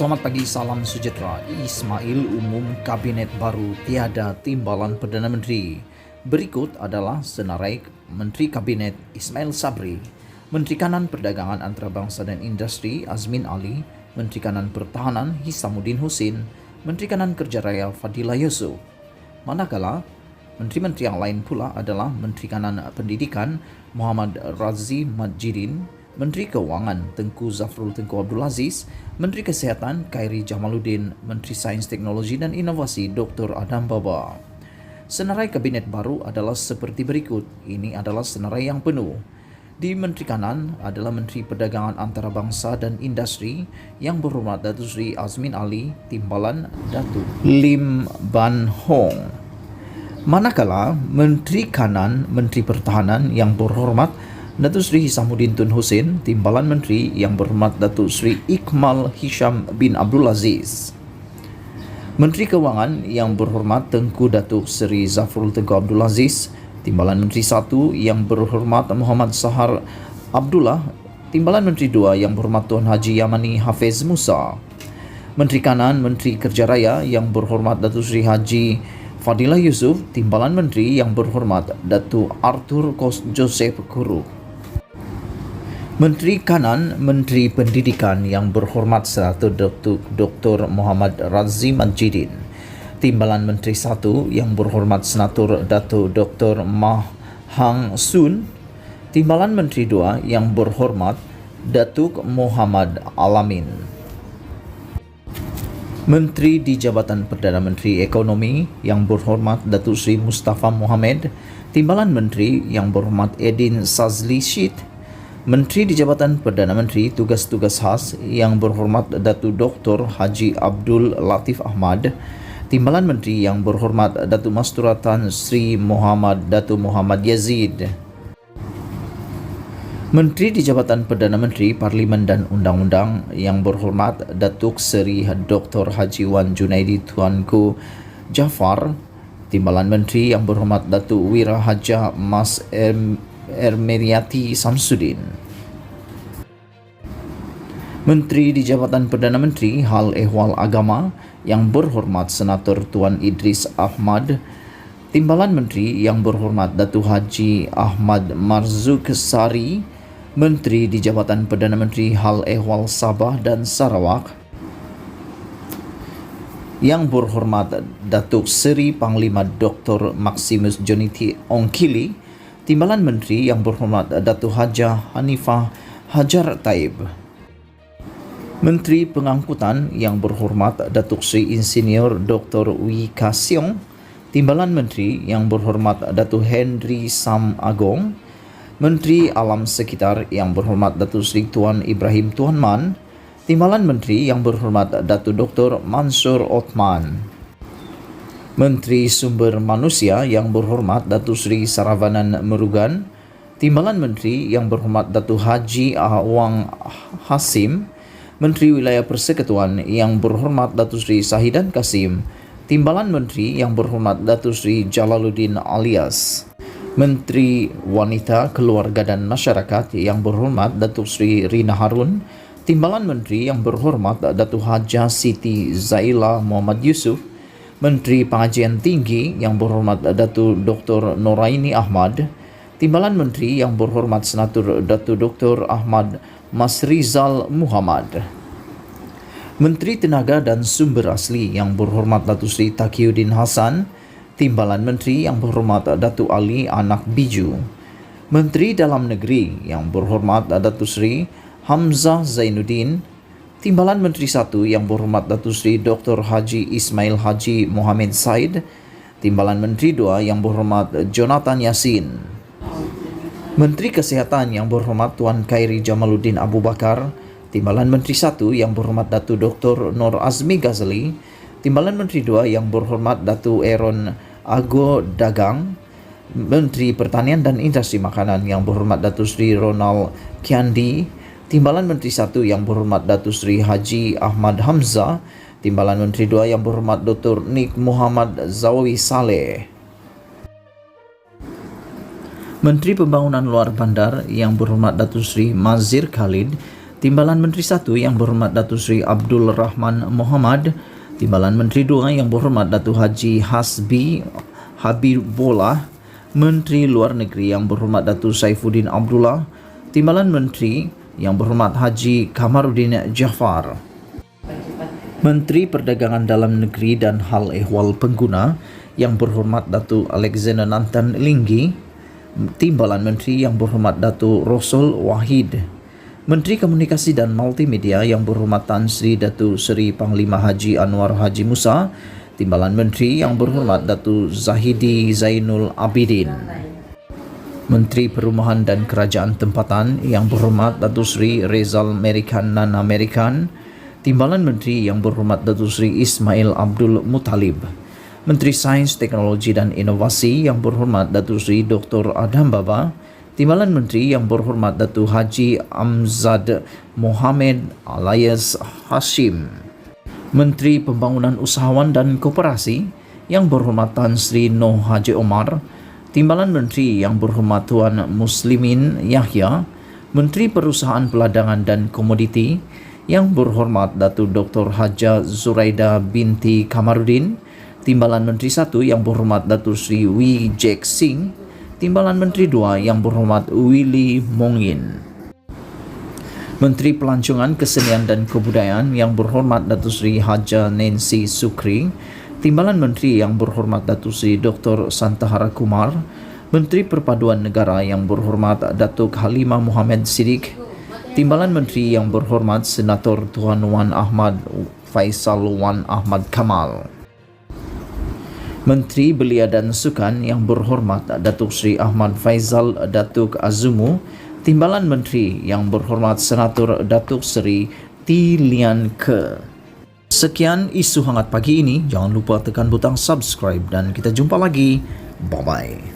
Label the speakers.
Speaker 1: Selamat pagi, salam sejahtera. Ismail umum Kabinet baru tiada timbalan Perdana Menteri. Berikut adalah senarai Menteri Kabinet Ismail Sabri, Menteri Kanan Perdagangan Antarabangsa dan Industri Azmin Ali, Menteri Kanan Pertahanan Hisamuddin Hussein, Menteri Kanan Kerja Raya Fadila Yusuf. Manakala menteri-menteri yang lain pula adalah Menteri Kanan Pendidikan Muhammad Razzi Majidin, Menteri Keuangan Tengku Zafrul Tengku Abdul Aziz, Menteri Kesihatan Khairi Jamaluddin, Menteri Sains Teknologi dan Inovasi Dr. Adam Baba. Senarai kabinet baru adalah seperti berikut. Ini adalah senarai yang penuh. Di Menteri Kanan adalah Menteri Perdagangan Antarabangsa dan Industri yang berhormat Datuk Seri Azmin Ali, Timbalan Datuk Lim Ban Hong. Manakala Menteri Kanan, Menteri Pertahanan yang berhormat Datuk Seri Hisamuddin Tun Hussein, Timbalan Menteri yang berhormat Datuk Seri Ikmal Hisham bin Abdul Aziz. Menteri Keuangan yang berhormat Tengku Datuk Seri Zafrul Tengku Abdul Aziz, Timbalan Menteri 1 yang berhormat Muhammad Sahar Abdullah, Timbalan Menteri 2 yang berhormat Tuan Haji Yamani Hafiz Musa. Menteri Kanan, Menteri Kerja Raya yang berhormat Datuk Seri Haji Fadila Yusuf, Timbalan Menteri yang berhormat Datuk Arthur Joseph Kuru. Menteri Kanan, Menteri Pendidikan yang berhormat Dr. Muhammad Razzi Majidin, Timbalan Menteri 1 yang berhormat Senator Datuk Dr. Mah Hang Sun, Timbalan Menteri 2 yang berhormat Datuk Muhammad Alamin. Menteri di Jabatan Perdana Menteri Ekonomi yang berhormat Datuk Seri Mustafa Mohamed, Timbalan Menteri yang berhormat Edin Sazli Syed, Menteri di Jabatan Perdana Menteri Tugas-Tugas Khas yang berhormat Datuk Dr. Haji Abdul Latif Ahmad, Timbalan Menteri yang berhormat Datuk Masturatan Sri Muhammad Datuk Muhammad Yazid. Menteri di Jabatan Perdana Menteri Parlimen dan Undang-Undang yang berhormat Datuk Seri Dr. Haji Wan Junaidi Tuanku Jafar, Timbalan Menteri yang berhormat Datuk Wira Haja Mas Ermeriati Samsudin. Menteri di Jabatan Perdana Menteri Hal Ehwal Agama yang berhormat Senator Tuan Idris Ahmad, Timbalan Menteri yang berhormat Datuk Haji Ahmad Marzuk Sari, Menteri di Jabatan Perdana Menteri Hal Ehwal Sabah dan Sarawak yang berhormat Datuk Seri Panglima Dr. Maximus Jonity Ongkili, Timbalan Menteri yang berhormat Datuk Hajah Hanifah Hajar Taib. Menteri Pengangkutan yang berhormat Datuk Seri Insinyur Dr. Wee Ka Siong, Timbalan Menteri yang berhormat Datuk Henry Sam Agong, Menteri Alam Sekitar yang berhormat Datuk Seri Tuan Ibrahim Tuan Man, Timbalan Menteri yang berhormat Datuk Dr. Mansur Othman. Menteri Sumber Manusia yang berhormat Datuk Seri Saravanan Murugan, Timbalan Menteri yang berhormat Datuk Haji Awang Hasim, Menteri Wilayah Persekutuan yang berhormat Datuk Seri Sahidan Kasim, Timbalan Menteri yang berhormat Datuk Seri Jalaluddin Alias. Menteri Wanita, Keluarga dan Masyarakat yang berhormat Datuk Seri Rina Harun, Timbalan Menteri yang berhormat Datuk Hajah Siti Zaila Muhammad Yusuf, Menteri Pengajian Tinggi yang berhormat Datuk Dr. Noraini Ahmad, Timbalan Menteri yang berhormat Senator Datuk Dr. Ahmad Masrizal Muhammad. Menteri Tenaga dan Sumber Asli yang berhormat Datuk Seri Taqiyuddin Hasan, Timbalan Menteri yang berhormat Datuk Ali Anak Biju. Menteri Dalam Negeri yang berhormat Datuk Seri Hamzah Zainuddin, Timbalan Menteri 1 yang berhormat Datuk Seri Dr. Haji Ismail Haji Mohamed Said, Timbalan Menteri 2 yang berhormat Jonathan Yassin. Menteri Kesihatan yang berhormat Tuan Khairi Jamaluddin Abu Bakar, Timbalan Menteri 1 yang berhormat Datuk Dr. Nur Azmi Ghazali, Timbalan Menteri 2 yang berhormat Datuk Aaron Ago Dagang, Menteri Pertanian dan Industri Makanan yang berhormat Datuk Seri Ronald Kiandi, Timbalan Menteri 1 yang berhormat Datuk Seri Haji Ahmad Hamzah, Timbalan Menteri 2 yang berhormat Dr. Nik Muhammad Zawi Saleh. Menteri Pembangunan Luar Bandar yang berhormat Datuk Seri Mazir Khalid, Timbalan Menteri 1 Yang Berhormat Datuk Seri Abdul Rahman Muhammad, Timbalan Menteri 2 Yang Berhormat Datuk Haji Hasbi Habibullah, Menteri Luar Negeri Yang Berhormat Datuk Saifuddin Abdullah, Timbalan Menteri Yang Berhormat Haji Kamaruddin Jaafar, Menteri Perdagangan Dalam Negeri dan Hal Ehwal Pengguna Yang Berhormat Datuk Alexander Nantan Linggi, Timbalan Menteri Yang Berhormat Datuk Rosul Wahid, Menteri Komunikasi dan Multimedia Yang Berhormat Tan Sri Datuk Seri Panglima Haji Anwar Haji Musa, Timbalan Menteri Yang Berhormat Datuk Zahidi Zainul Abidin, Menteri Perumahan dan Kerajaan Tempatan Yang Berhormat Datuk Seri Rezal Merikan Nan Amerikan, Timbalan Menteri Yang Berhormat Datuk Seri Ismail Abdul Muttalib, Menteri Sains, Teknologi dan Inovasi Yang Berhormat Datuk Seri Dr. Adam Baba, Timbalan Menteri Yang Berhormat Datuk Haji Amzad Mohamed alias Hashim, Menteri Pembangunan Usahawan dan Koperasi Yang Berhormat Tan Sri Noh Haji Omar, Timbalan Menteri Yang Berhormat Tuan Muslimin Yahya, Menteri Perusahaan Peladangan dan Komoditi Yang Berhormat Datuk Dr. Haja Zuraida binti Kamaruddin, Timbalan Menteri 1 Yang Berhormat Datuk Sri Wee Jack Singh, Timbalan Menteri 2 Yang Berhormat Willy Mongin, Menteri Pelancongan Kesenian dan Kebudayaan Yang Berhormat Datuk Sri Haja Nancy Sukri, Timbalan Menteri Yang Berhormat Datuk Seri Dr. Santahara Kumar, Menteri Perpaduan Negara Yang Berhormat Datuk Halimah Muhammad Siddiq, Timbalan Menteri Yang Berhormat Senator Tuan Wan Ahmad Faisal Wan Ahmad Kamal, Menteri Belia dan Sukan Yang Berhormat Datuk Seri Ahmad Faizal Datuk Azumu, Timbalan Menteri Yang Berhormat Senator Datuk Seri T. Lian Ke. Sekian isu hangat pagi ini. Jangan lupa tekan butang subscribe dan kita jumpa lagi. Bye-bye.